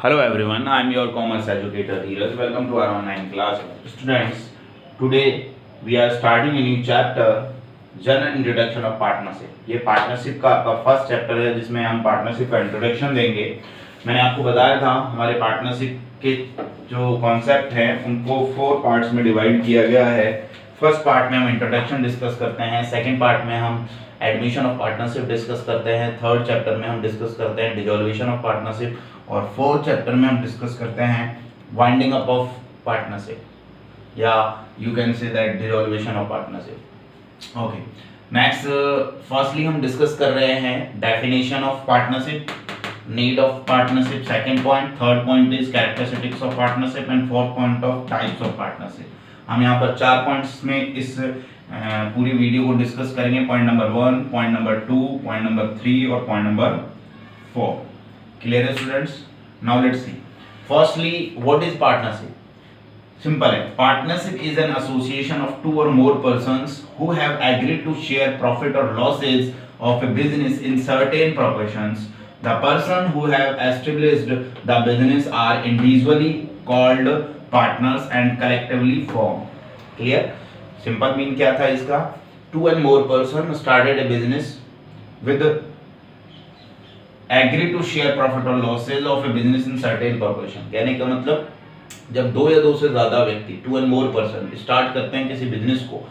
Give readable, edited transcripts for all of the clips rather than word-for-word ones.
Hello everyone, I am your commerce educator Dheeraj. Welcome to our online class. Students, today we are starting a new chapter, General Introduction of Partnership. ये partnership का आपका first chapter है जिसमें हम partnership का introduction देंगे। मैंने आपको बताया था हमारे पार्टनरशिप के जो कॉन्सेप्ट हैं उनको 4 पार्ट्स में डिवाइड किया गया है। फर्स्ट पार्ट में हम इंट्रोडक्शन डिस्कस करते हैं, सेकंड पार्ट में हम एडमिशन ऑफ पार्टनरशिप डिस्कस करते हैं, थर्ड चैप्टर में हम डिस्कस करते हैं डिसॉल्यूशन ऑफ पार्टनरशिप और फोर्थ चैप्टर में हम डिस्कस करते हैं वाइंडिंग अप ऑफ पार्टनरशिप या you can say that dissolution of partnership. Okay, next firstly हम डिस्कस कर रहे हैं definition of partnership, need of partnership, second point, third point is characteristics of partnership and fourth point of types of partnership. हम यहाँ पर 4 points में इस पूरी वीडियो को डिस्कस करेंगे। Point number 1, point number 2, point number 3 और पॉइंट नंबर 4। क्लियर है students? Now let's see. Firstly, what is partnership? Simple है, partnership is an association of 2 or more persons who have agreed to share profit or losses of a business in certain proportions. The person who have established the business are individually called partners and collectively formed. Clear? Simple mean क्या था इसका? 2 and more person started a business with agree to share profit or losses of a business in certain proportion. कहने का मतलब जब 2 या 2 से ज्यादा व्यक्ति 2 and more person स्टार्ट करते हैं किसी बिजनेस को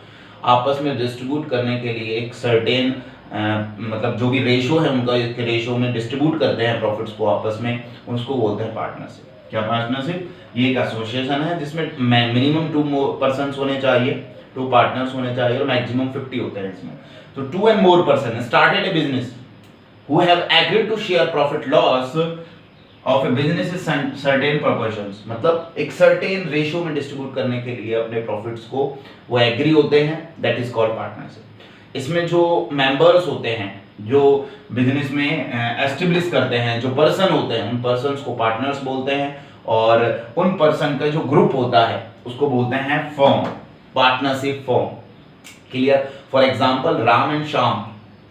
आपस में डिस्ट्रीब्यूट करने के लिए एक सर्टेन मतलब जो भी रेशो है उनका एक रेशो में डिस्ट्रीब्यूट करते हैं प्रॉफिट्स को आपस में, उसको बोलते हैं पार्टनरशिप। क्या पार्टनरशिप? ये एक एसोसिएशन है जिसमें मिनिमम 2 पर्सन्स होने चाहिए, 2 पार्टनर्स होने चाहिए और मैक्सिमम 50 होते हैं इसमें। तो 2 and more person started a business who have agreed to share profit loss of a business in certain proportions, मतलब एक certain रेशो में डिस्ट्रीब्यूट करने के लिए अपने प्रॉफिट्स को वो एग्री होते हैं, दैट इज कॉल्ड पार्टनरशिप। इसमें जो मेंबर्स होते हैं जो बिजनेस में एस्टेब्लिश करते हैं, जो पर्सन होते हैं उन पर्सन्स को पार्टनर्स बोलते हैं और उन पर्सन का जो ग्रुप होता है उसको बोलते हैं firm, partnership firm. Clear? For example Ram and Shyam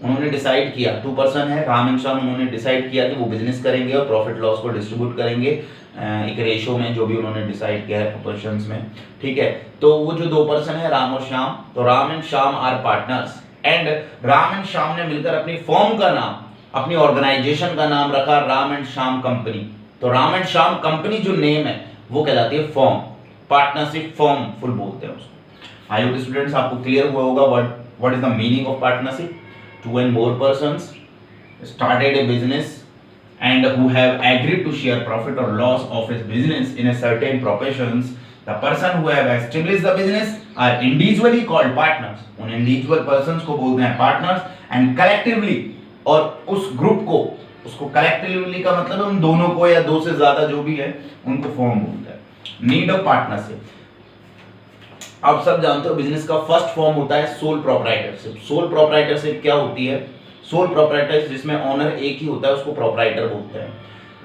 उन्होंने डिसाइड किया, 2 पर्सन है राम एंड श्याम, उन्होंने डिसाइड किया कि वो बिजनेस करेंगे और प्रॉफिट लॉस को डिस्ट्रीब्यूट करेंगे एक रेशो में जो भी उन्होंने डिसाइड किया है प्रोपोर्शंस में। ठीक है, तो वो जो 2 पर्सन है राम और श्याम, तो Ram and Shyam are partners and Ram and Shyam ने मिलकर अपनी फर्म का नाम, अपनी ऑर्गेनाइजेशन का नाम रखा राम एंड श्याम कंपनी। तो राम एंड श्याम कंपनी जो नेम है वो कहलाती है फर्म, पार्टनरशिप फर्म फुल बोलते हैं उसको। आई होप स्टूडेंट्स आपको क्लियर हुआ होगा what is the meaning of partnership. 2 and more persons started a business and who have agreed to share profit or loss of his business in a certain proportions. The person who have established the business are individually called partners. उन individual persons को बोलते हैं partners and collectively, और उस group को, उसको collectively का मतलब उन दोनों को या 2 से ज्यादा जो भी है उनको फॉर्म बोलते हैं। नीड ऑफ पार्टनरशिप, आप सब जानते हो बिजनेस का फर्स्ट फॉर्म होता है सोल प्रोप्राइटरशिप। सोल प्रोप्राइटरशिप क्या होती है? सोल प्रोप्राइटरशिप जिसमें ओनर एक ही होता है उसको प्रोप्राइटर बोलते हैं।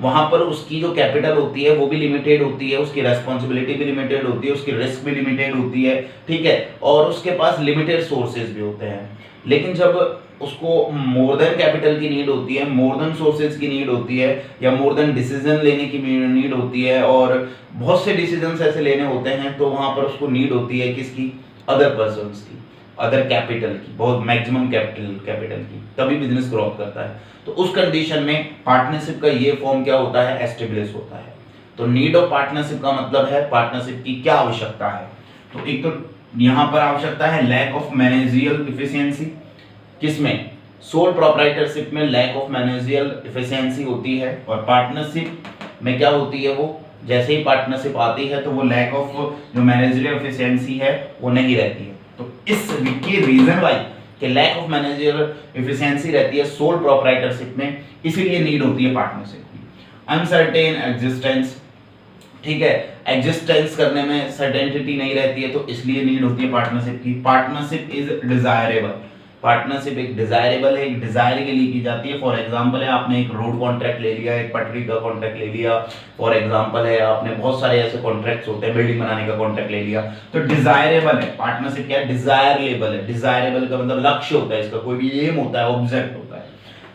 वहां पर उसकी जो कैपिटल होती है वो भी लिमिटेड होती है, उसकी रेस्पॉन्सिबिलिटी भी लिमिटेड होती है, उसकी रिस्क भी लिमिटेड होती है। ठीक है, और उसके पास लिमिटेड सोर्सेज भी होते हैं। लेकिन जब उसको मोर देन कैपिटल की नीड होती है, मोर देन सोर्सेज की नीड होती है या मोर देन डिसीजन लेने की नीड होती है और बहुत से डिसीजंस ऐसे लेने होते हैं, तो वहां पर उसको नीड होती है किसकी? अदर पर्सन्स की, अदर कैपिटल की, बहुत मैक्सिमम कैपिटल की, तभी बिजनेस ग्रो करता है। तो उस कंडीशन में पार्टनरशिप का ये फॉर्म क्या होता है? एस्टेब्लिश होता है। तो नीड ऑफ पार्टनरशिप का मतलब है पार्टनरशिप की क्या आवश्यकता है। तो एक तो यहाँ पर आवश्यकता है लैक ऑफ मैनेजरियल इफिशियंसी। किसमें? सोल प्रोप्राइटरशिप में लैक ऑफ मैनेजरियल इफिशियंसी होती है और पार्टनरशिप में क्या होती है? वो जैसे ही पार्टनरशिप आती है तो वो लैक ऑफ जो मैनेजरियल इफिशियंसी है वो नहीं रहती है। तो इसके रीजन वाई कि लैक ऑफ मैनेजरियल इफिशियंसी रहती है सोल प्रोप्राइटरशिप में, इसीलिए नीड होती है पार्टनरशिप की। अनसर्टेन एग्जिस्टेंस, ठीक है, एग्जिस्टेंस करने में सर्टेनिटी नहीं रहती है तो इसलिए नीड होती है पार्टनरशिप की। पार्टनरशिप इज डिजायरेबल, पार्टनरशिप एक डिजायरेबल है, एक डिजायर के लिए की जाती है। फॉर एग्जांपल है आपने एक रोड कॉन्ट्रैक्ट ले लिया, एक पटरी का कॉन्ट्रैक्ट ले लिया, फॉर एग्जांपल है आपने बहुत सारे ऐसे कॉन्ट्रैक्ट्स होते हैं, बिल्डिंग बनाने का कॉन्ट्रैक्ट ले लिया, तो डिजायरेबल है। पार्टनरशिप क्या है? डिजायरेबल है। डिजायरेबल का मतलब लक्ष्य होता है इसका, कोई भी एम होता है, ऑब्जेक्ट होता है।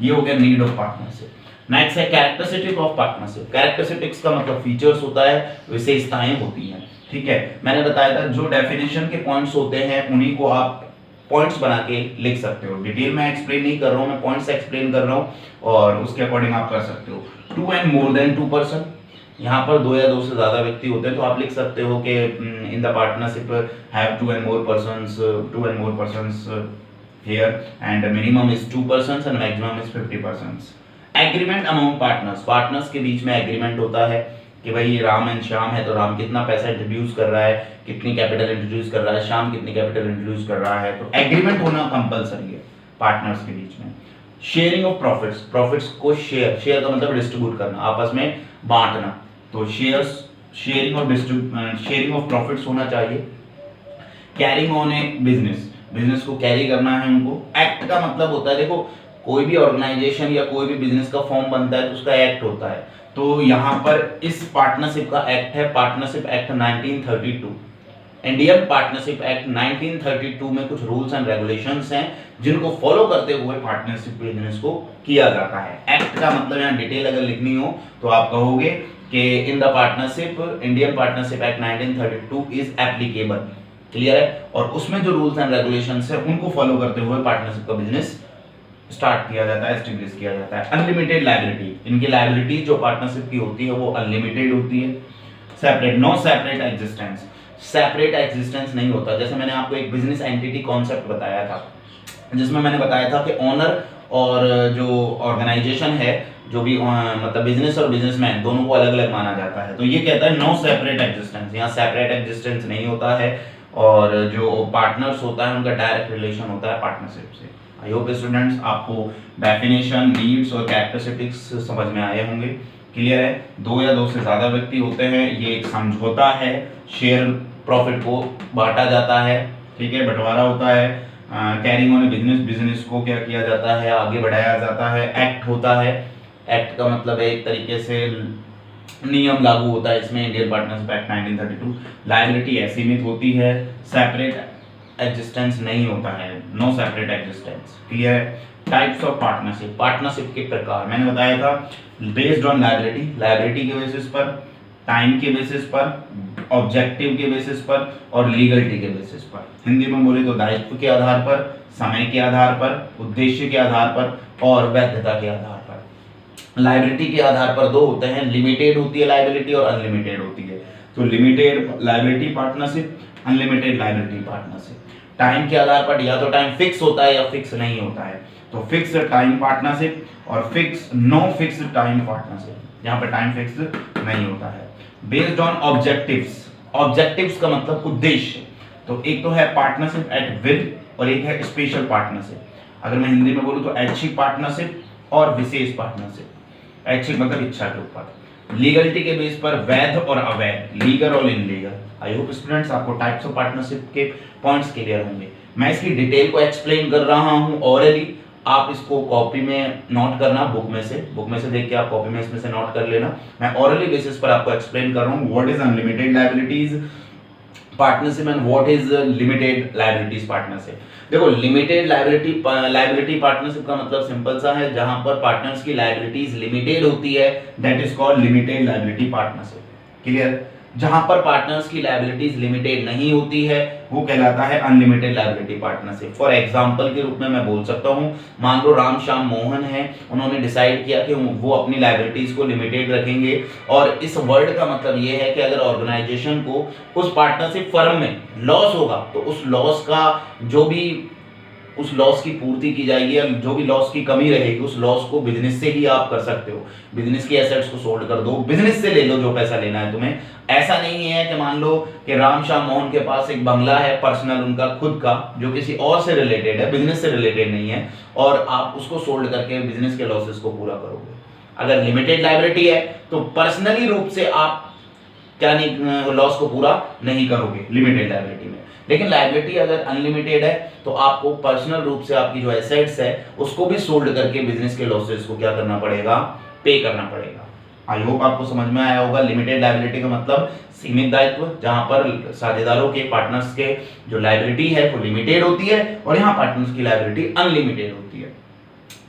ये हो गया नीड ऑफ पार्टनरशिप। नेक्स्ट है कैरेक्टरिस्टिक ऑफ पार्टनरशिप। कैरेक्टरिस्टिक्स का मतलब फीचर्स होता है, विशेषताएं होती हैं, ठीक है। मैंने बताया था जो डेफिनेशन के पॉइंट्स होते हैं उन्हीं को आप पॉइंट्स बना के लिख सकते हो। डिटेल में एक्सप्लेन नहीं कर रहा हूं, मैं पॉइंट्स एक्सप्लेन कर रहा हूं और उसके अकॉर्डिंग आप कर सकते हो। 2 एंड मोर देन 2 पर्सन, यहाँ पर 2 या 2 से ज्यादा व्यक्ति होते हैं तो आप लिख सकते हो कि in the partnership have 2 and more persons here and minimum is 2 persons and maximum is 50 persons. Agreement among partners के बीच में एग्रीमेंट होता है कि भाई राम एंड श्याम है तो राम कितना पैसा इंट्रोड्यूस कर रहा है, कितनी कैपिटल इंट्रोड्यूस कर रहा है, श्याम कितनी कैपिटल इंट्रोड्यूस कर रहा है, तो एग्रीमेंट होना कंपलसरी है पार्टनर्स के बीच में। शेयरिंग ऑफ प्रॉफिट्स को शेयर का मतलब डिस्ट्रीब्यूट करना, आपस में बांटना, तो शेयरिंग ऑफ प्रॉफिट्स होना चाहिए। कैरिंग ऑन ए बिजनेस को कैरी करना है उनको। एक्ट का मतलब होता है, देखो कोई भी ऑर्गेनाइजेशन या कोई भी बिजनेस का फॉर्म बनता है तो उसका एक्ट होता है, तो यहाँ पर इस पार्टनरशिप का एक्ट है partnership act 1932। Indian partnership act 1932 में कुछ रूल्स एंड रेगुलेशंस हैं जिनको फॉलो करते हुए पार्टनरशिप बिजनेस को किया जाता है। एक्ट का मतलब यहाँ डिटेल अगर लिखनी हो तो आप कहोगे कि in the partnership Indian partnership act 1932 is applicable, clear है। और उसमें जो रूल्स एंड रेगुलेशंस है उनको फॉलो करते हुए पार्टनरशिप का बिजनेस स्टार्ट किया जाता है, एस्टेब्लिश किया जाता है। अनलिमिटेड लायबिलिटी, इनकी लायबिलिटी जो पार्टनरशिप की होती है वो अनलिमिटेड होती है। Separate, no separate existence, separate existence नहीं होता। जैसे मैंने आपको एक बिजनेस एंटिटी कॉन्सेप्ट बताया था जिसमें मैंने बताया था कि ओनर और जो ऑर्गेनाइजेशन है, जो भी मतलब बिजनेस और बिजनेसमैन दोनों को अलग अलग माना जाता है, तो ये कहता है नो सेपरेट एग्जिस्टेंस, यहाँ सेपरेट एग्जिस्टेंस नहीं होता है। और जो पार्टनर्स होता है उनका डायरेक्ट रिलेशन होता है पार्टनरशिप से। आई होप स्टूडेंट्स आपको डेफिनेशन, नीड्स और कैरेक्टरिस्टिक्स समझ में आए होंगे, क्लियर है। 2 या 2 से ज़्यादा व्यक्ति होते हैं, ये एक समझौता है, शेयर प्रॉफिट को बांटा जाता है, ठीक है, बंटवारा होता है। कैरिंग ऑन बिजनेस को क्या किया जाता है, आगे बढ़ाया जाता है। एक्ट होता है, एक्ट का मतलब है एक तरीके से नियम लागू होता है इसमें, इंडियन पार्टनरशिप एक्ट 1932। लायबिलिटी असीमित होती है, सेपरेट एग्जिस्टेंस नहीं होता है, नो सेपरेट एग्जिस्टेंस, क्लियर है। टाइप्स ऑफ पार्टनरशिप, पार्टनरशिप के प्रकार मैंने बताया था, बेस्ड ऑन लायबिलिटी के बेसिस पर, टाइम के बेसिस पर, ऑब्जेक्टिव के बेसिस पर और लीगलिटी के बेसिस पर। हिंदी में बोले तो दायित्व के आधार पर, समय के आधार पर, उद्देश्य के आधार पर और वैधता के आधार पर। लायबिलिटी के आधार पर 2 होते हैं, लिमिटेड होती है लायबिलिटी और अनलिमिटेड होती है। तो limited liability partnership, unlimited liability partnership. Time के आधार पर या तो टाइम फिक्स होता है या फिक्स नहीं होता है, तो फिक्स टाइम पार्टनरशिप और नो फिक्स टाइम पार्टनरशिप, यहाँ पे टाइम फिक्स नहीं होता है। बेस्ड ऑन ऑब्जेक्टिव्स का मतलब उद्देश्य, तो एक तो है पार्टनरशिप एट विल और एक है स्पेशल पार्टनरशिप। अगर मैं हिंदी में बोलूँ तो ऐच्छिक पार्टनरशिप और विशेष पार्टनरशिप। ऐच्छिक मतलब इच्छा के ऊपर। लीगलिटी के बेस पर वैध और अवैध, लीगल और इनलीगल। आई होप स्टूडेंट्स आपको टाइप्स ऑफ पार्टनरशिप के पॉइंट्स क्लियर होंगे। मैं इसकी डिटेल को एक्सप्लेन कर रहा हूं ऑरली, आप इसको कॉपी में नोट करना, बुक में से देख के आप कॉपी में इसमें से नोट कर लेना। मैं ऑरली बेसिस पर आपको एक्सप्लेन कर रहा हूं what is unlimited liabilities partnership and what is limited liabilities partnership. देखो लिमिटेड लायबिलिटी पार्टनरशिप का मतलब सिंपल सा है, जहां पर पार्टनर्स की लायबिलिटीज लिमिटेड होती है, that is called limited liability partnership, clear. जहां पर पार्टनर्स की लायबिलिटीज लिमिटेड नहीं होती है वो कहलाता है unlimited liability partnership. For example के रूप में मैं बोल सकता हूं, मान लो राम श्याम मोहन है, उन्होंने डिसाइड किया कि वो अपनी लायबिलिटीज को लिमिटेड रखेंगे। और इस वर्ड का मतलब ये है कि अगर ऑर्गेनाइजेशन को उस पार्टनरशिप फर्म में लॉस होगा तो उस लॉस की पूर्ति की जाएगी, या जो भी लॉस की कमी रहेगी उस लॉस को बिजनेस से ही आप कर सकते हो। बिजनेस की एसेट्स को सोल्ड कर दो, बिजनेस से ले लो जो पैसा लेना है तुम्हें। ऐसा नहीं है कि मान लो कि राम श्याम मोहन के पास एक बंगला है पर्सनल उनका खुद का, जो किसी और से रिलेटेड है, बिजनेस से रिलेटेड नहीं है, और आप उसको सोल्ड करके बिजनेस के लॉसेस को पूरा करोगे। अगर लिमिटेड लायबिलिटी है तो पर्सनली रूप से आप क्या नहीं लॉस को पूरा नहीं करोगे लिमिटेड लायबिलिटी में। लेकिन लायबिलिटी अगर अनलिमिटेड है तो आपको पर्सनल रूप से आपकी जो एसेट्स है उसको भी सोल्ड करके बिजनेस के लॉसेस को क्या करना पड़ेगा, पे करना पड़ेगा। आई होप आपको समझ में आया होगा। लिमिटेड लायबिलिटी का मतलब सीमित दायित्व, जहां पर साझेदारों के पार्टनर्स के जो लायबिलिटी है वो लिमिटेड होती है, और यहाँ पार्टनर्स की लायबिलिटी अनलिमिटेड होती है।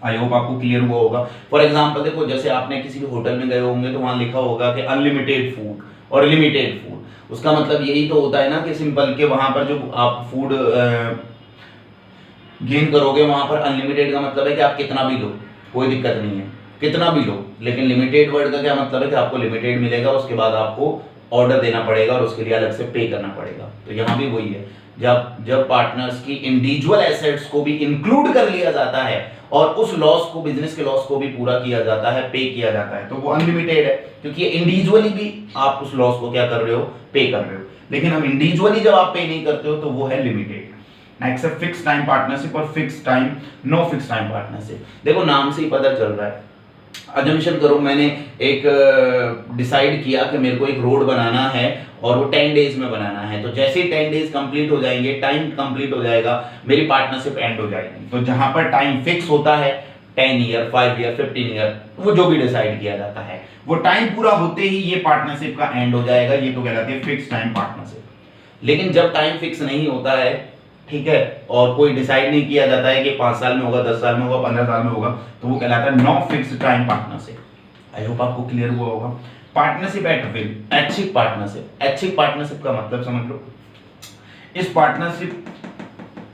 आई होप आपको क्लियर हुआ होगा। फॉर एग्जाम्पल देखो, जैसे आपने किसी भी होटल में गए होंगे तो वहां लिखा होगा कि अनलिमिटेड फूड और लिमिटेड फूड। उसका मतलब यही तो होता है ना कि सिंपल के वहां पर जो आप फूड गेन करोगे, वहां पर अनलिमिटेड का मतलब है कि आप कितना भी लो, कोई दिक्कत नहीं है, कितना भी लो। लेकिन लिमिटेड वर्ड का क्या मतलब है कि आपको लिमिटेड मिलेगा, उसके बाद आपको ऑर्डर देना पड़ेगा और उसके लिए अलग से पे करना पड़ेगा। तो यहाँ भी वही है, जब पार्टनर्स की इंडिविजुअल एसेट्स को भी इंक्लूड कर लिया जाता है और उस लॉस को, बिजनेस के लॉस को भी पूरा किया जाता है, पे किया जाता है, तो वो अनलिमिटेड है, क्योंकि इंडिविजुअली भी आप उस लॉस को क्या कर रहे हो, पे कर रहे हो। लेकिन हम इंडिविजुअली जब आप पे नहीं करते हो तो वो है लिमिटेड। नेक्स्ट है फिक्स टाइम पार्टनरशिप और fix time no fix time partnership. देखो नाम से ही पता चल रहा है, अजम्पशन करो मैंने एक डिसाइड किया कि मेरे को एक रोड बनाना है और वो 10 डेज में बनाना है, तो जैसे ही 10 डेज कंप्लीट हो जाएंगे, टाइम कंप्लीट हो जाएगा, मेरी पार्टनरशिप एंड हो जाएगी। तो जहां पर टाइम फिक्स होता है 10 ईयर, 5 ईयर, 15 ईयर, वो जो भी डिसाइड किया जाता है, वो टाइम पूरा होते ही ये पार्टनरशिप का एंड हो जाएगा। ये तो कहलाती है फिक्स टाइम पार्टनरशिप। लेकिन जब टाइम फिक्स नहीं होता है, ठीक है, और कोई डिसाइड नहीं किया जाता है कि 5 साल में होगा, 10 साल में होगा, 15 साल में होगा, तो वो कहलाता है no fix time partnership. I hope आपको क्लियर हुआ होगा। पार्टनरशिप एट विल, ऐच्छिक पार्टनरशिप। ऐच्छिक पार्टनरशिप का मतलब समझ लो, इस पार्टनरशिप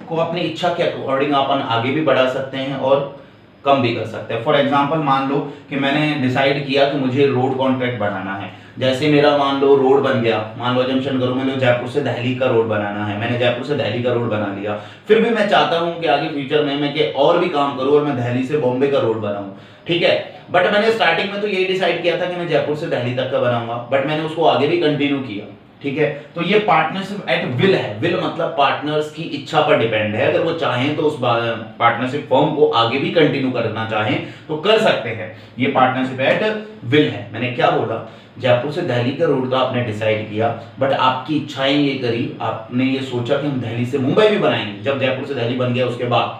को अपनी इच्छा के अकॉर्डिंग अपन आगे भी बढ़ा सकते हैं और कम भी कर सकते हैं। फॉर एग्जांपल मान लो कि मैंने डिसाइड किया कि मुझे रोड कॉन्ट्रैक्ट बनाना है, जैसे मेरा मान लो रोड बन गया, मान लो जंक्शन करो, मैंने जयपुर से दिल्ली का रोड बनाना है, मैंने जयपुर से दिल्ली का रोड बना लिया। फिर भी मैं चाहता हूं कि आगे फ्यूचर में मैं कि और भी काम करूं और मैं दिल्ली से बॉम्बे का रोड बनाऊं, ठीक है। बट मैंने स्टार्टिंग में तो यही डिसाइड किया था कि मैं जयपुर से दिल्ली तक का बनाऊंगा, बट मैंने उसको आगे भी कंटिन्यू किया, ठीक है। तो ये पार्टनरशिप एट विल है। विल मतलब पार्टनर्स की इच्छा पर डिपेंड है, अगर वो चाहें तो उस पार्टनरशिप फॉर्म को आगे भी कंटिन्यू करना चाहें तो कर सकते हैं। ये पार्टनरशिप एट विल है। मैंने क्या बोला, जयपुर से दिल्ली का रोड का आपने डिसाइड किया, बट आपकी इच्छाएं ये करी, आपने ये सोचा कि हम दिल्ली से मुंबई भी बनाएंगे जब जयपुर से दिल्ली बन गया उसके बाद।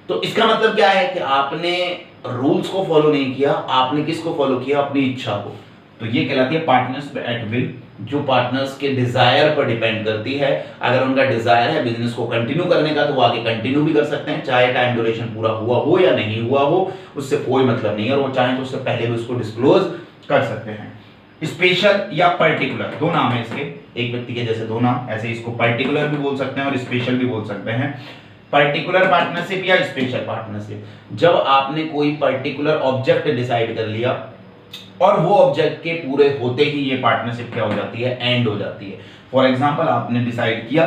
तो इसका मतलब क्या है कि आपने रूल्स को फॉलो नहीं किया, आपने किसको फॉलो किया, अपनी इच्छा को। तो ये कहलाती है पार्टनरशिप एट विल, जो पार्टनर्स के डिजायर पर डिपेंड करती है। अगर उनका डिजायर है बिजनेस को कंटिन्यू करने का तो वो आगे कंटिन्यू भी कर सकते हैं, चाहे टाइम ड्यूरेशन पूरा हुआ हो या नहीं हुआ हो, उससे कोई मतलब नहीं है। और वो चाहें तो उससे पहले भी उसको डिस्क्लोज कर सकते हैं। स्पेशल या पर्टिकुलर, दो नाम है इसके, एक व्यक्ति के जैसे दो नाम, ऐसे इसको पर्टिकुलर भी बोल सकते हैं और स्पेशल भी बोल सकते हैं। पर्टिकुलर पार्टनरशिप या स्पेशल पार्टनरशिप, जब आपने कोई पर्टिकुलर ऑब्जेक्ट डिसाइड कर लिया और वो ऑब्जेक्ट के पूरे होते ही ये पार्टनरशिप क्या हो जाती है, एंड हो जाती है। फॉर एग्जांपल आपने डिसाइड किया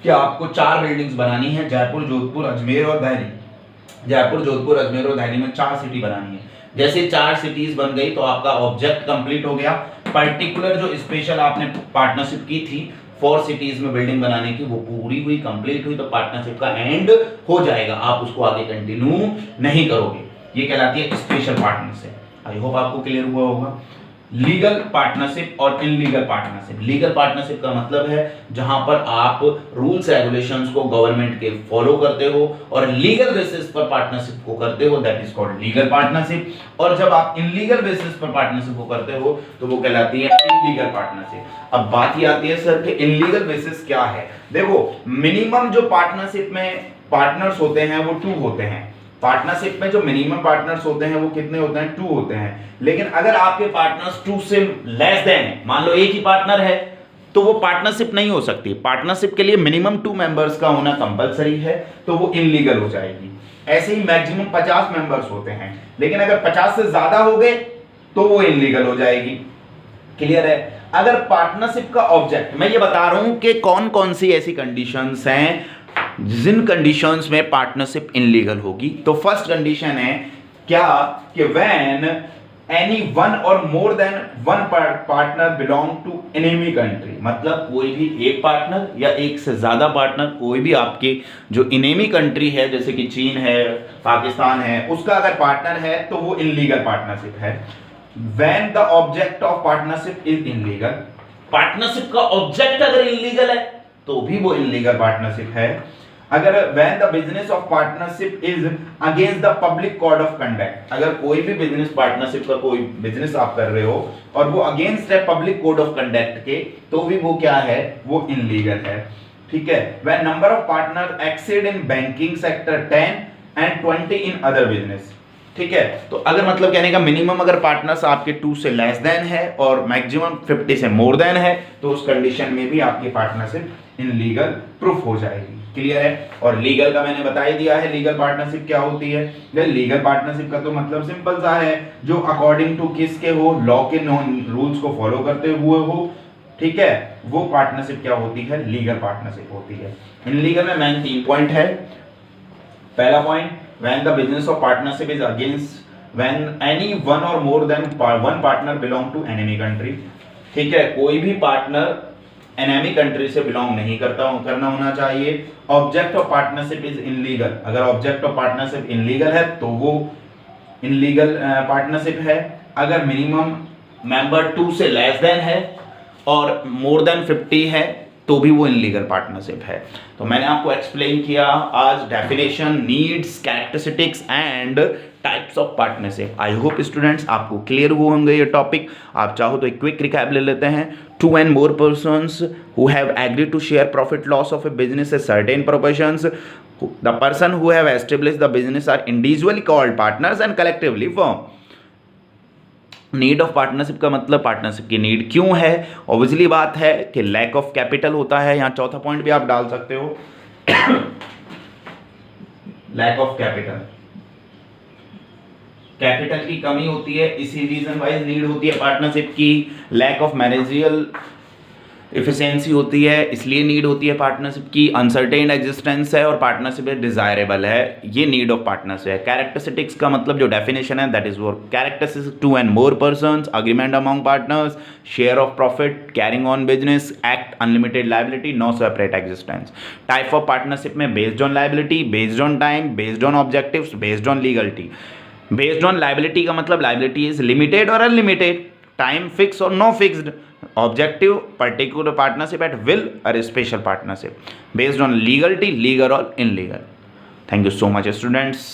कि आपको 4 बिल्डिंग्स बनानी है, जयपुर, जोधपुर, अजमेर और दिल्ली। जयपुर, जोधपुर, अजमेर और दिल्ली में 4 सिटी बनानी है। जैसे 4 सिटीज बन गई तो आपका ऑब्जेक्ट कंप्लीट हो गया। पर्टिकुलर जो स्पेशल आपने पार्टनरशिप की थी 4 सिटीज में बिल्डिंग बनाने की, वो पूरी हुई, कंप्लीट हुई, तो पार्टनरशिप का एंड हो जाएगा, आप उसको आगे कंटिन्यू नहीं करोगे। ये कहलाती है स्पेशल पार्टनरशिप। आई होप आपको क्लियर हुआ होगा। लीगल पार्टनरशिप और इनलीगल पार्टनरशिप। लीगल पार्टनरशिप का मतलब है जहां पर आप रूल्स रेगुलेशंस को गवर्नमेंट के फॉलो करते हो और लीगल बेसिस पर पार्टनरशिप को करते हो, that is called legal partnership. और जब आप इनलीगल बेसिस पर पार्टनरशिप को करते हो तो वो कहलाती है इनलीगल पार्टनरशिप। अब बात ये आती है सर कि इनलीगल बेसिस क्या है। देखो मिनिमम जो पार्टनरशिप में पार्टनर्स होते हैं वो 2 होते हैं। पार्टनरशिप में जो मिनिमम पार्टनर्स होते हैं वो कितने होते हैं, 2 होते हैं। लेकिन अगर आपके पार्टनर्स 2 से लेस देन, मान लो एक ही पार्टनर है, तो वो पार्टनरशिप नहीं हो सकती। पार्टनरशिप के लिए मिनिमम 2 मेंबर्स का होना कंपलसरी है, तो वो इनलीगल हो जाएगी। ऐसे ही मैक्सिमम 50 मेंबर्स होते हैं, लेकिन अगर 50 से ज्यादा हो गए तो वो इनलीगल हो जाएगी। क्लियर है। अगर पार्टनरशिप का ऑब्जेक्ट, मैं ये बता रहा हूं कि कौन कौन सी ऐसी कंडीशंस हैं जिन कंडीशंस में पार्टनरशिप इनलीगल होगी। तो फर्स्ट कंडीशन है क्या कि when any one or more than one partner belong to enemy country, मतलब कोई भी एक पार्टनर या एक से ज्यादा पार्टनर, कोई भी आपके जो एनिमी कंट्री है जैसे कि चीन है, पाकिस्तान है, उसका अगर पार्टनर है तो वो इनलीगल पार्टनरशिप है। When the object of partnership is illegal, partnership का ऑब्जेक्ट अगर इनलीगल है तो भी वो इनलीगल पार्टनरशिप है। अगर when the business of partnership is against the public code of conduct, अगर कोई भी बिजनेस पार्टनरशिप का कोई बिजनेस आप कर रहे हो और वो अगेंस्ट है पब्लिक कोड ऑफ कंडक्ट के, तो भी वो क्या है, वो इनलीगल है। ठीक है। when number of partners exceed in banking sector 10 and 20 in other business. ठीक है, तो अगर मतलब कहने का मिनिमम अगर पार्टनर्स आपके 2 से लेस देन है और मैक्सिमम 50 से मोर देन है, तो उस कंडीशन में भी आपकी पार्टनरशिप इन लीगल प्रूफ हो जाएगी। क्लियर है? और लीगल का मैंने बता ही दिया है, लीगल पार्टनरशिप क्या होती है। लीगल पार्टनरशिप का तो मतलब सिंपल सा है, जो अकॉर्डिंग टू किसके हो, लॉ के रूल्स को फॉलो करते हुए हो। ठीक है, वो पार्टनरशिप क्या होती है, लीगल पार्टनरशिप होती है। इन लीगल में मेन 3 पॉइंट है। पहला point, when the business of partnership is against when any one or more than one partner belong to enemy country. ठीक है, कोई भी पार्टनर एनिमी कंट्री से बिलोंग नहीं करना होना चाहिए। Object of partnership is illegal, अगर ऑब्जेक्ट ऑफ पार्टनरशिप इनलीगल है तो वो इनलीगल पार्टनरशिप है। अगर मिनिमम मेंबर 2 से लेस देन है और मोर देन 50 है तो भी वो इनलीगल पार्टनरशिप है। तो मैंने आपको एक्सप्लेन किया आज definition, needs, characteristics and types of partnership. I hope students आपको क्लियर हुए होंगे ये टॉपिक। आप चाहो तो एक क्विक रिकैप ले लेते हैं। 2 and more persons who have agreed to share profit loss of a business at certain proportions. The person who have established the business are individually called partners and collectively firm. Need of partnership का मतलब partnership की need क्यों है? Obviously बात है कि lack of capital होता है। यहाँ चौथा पॉइंट भी आप डाल सकते हो, लैक ऑफ कैपिटल, कैपिटल की कमी होती है, इसी रीजन वाइज नीड होती है पार्टनरशिप की। लैक ऑफ मैनेजरियल इफिशिएंसी होती है, इसलिए नीड होती है पार्टनरशिप की। अनसर्टेन एग्जिस्टेंस है और पार्टनरशिप डिजायरेबल है, ये नीड ऑफ पार्टनरशिप है। कैरेक्टरिस्टिक्स का मतलब जो डेफिनेशन है दैट इज वो characteristics 2 and more persons, agreement among partners, share of profit, carrying on business, act unlimited liability, no separate existence. Type of partnership में based on liability, based on time, based on objectives, based on legality. Based on liability का मतलब liability is limited और unlimited, time fix और no fixed, objective particular partnership at will और special partnership. Based on legality, legal और illegal. Thank you so much students.